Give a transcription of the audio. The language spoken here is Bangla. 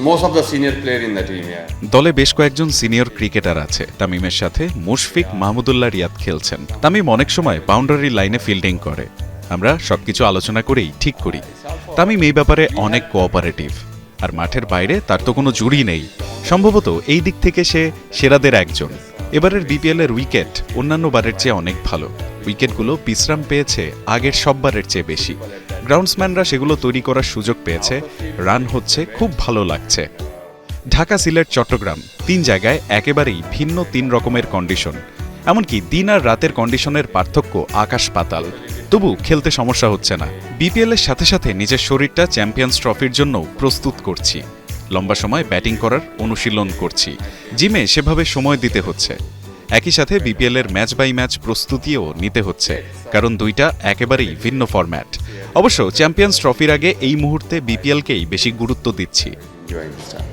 most of the senior player in the team. Yeah. দলে বেশ কয়েকজন সিনিয়র ক্রিকেটার আছে। তামিমের সাথে মুশফিক মাহমুদুল্লাহ রিয়াদ খেলছেন। তামিম অনেক সময় বাউন্ডারি লাইনে ফিল্ডিং করে। আমরা সবকিছু আলোচনা করেই ঠিক করি। তামিম এই ব্যাপারে অনেক কোঅপারেটিভ, আর মাঠের বাইরে তার তো কোনো জুড়ি নেই। সম্ভবত এই দিক থেকে সে সেরাদের একজন। এবারের বিপিএল এর উইকেট অন্যান্য বারের চেয়ে অনেক ভালো। উইকেটগুলো বিশ্রাম পেয়েছে আগের সববারের চেয়ে বেশি। গ্রাউন্ডসম্যানরা সেগুলো তৈরি করার সুযোগ পেয়েছে, রান হচ্ছে, খুব ভালো লাগছে। ঢাকা, সিলেট, চট্টগ্রাম 3 জায়গায় একেবারেই ভিন্ন 3 রকমের কন্ডিশন। এমনকি দিন আর রাতের কন্ডিশনের পার্থক্য আকাশ পাতাল। তবু খেলতে সমস্যা হচ্ছে না। বিপিএল এর সাথে সাথে নিজের শরীরটা চ্যাম্পিয়ন্স ট্রফির জন্য প্রস্তুত করছি। লম্বা সময় ব্যাটিং করার অনুশীলন করছি। জিমে সেভাবে সময় দিতে হচ্ছে। একই সাথে বিপিএল এর ম্যাচ বাই ম্যাচ প্রস্তুতিও নিতে হচ্ছে, কারণ দুইটা একেবারেই ভিন্ন ফরম্যাট। অবশ্য চ্যাম্পিয়ন্স ট্রফির আগে এই মুহূর্তে বিপিএলকেই বেশি গুরুত্ব দিচ্ছি। Enjoying this time.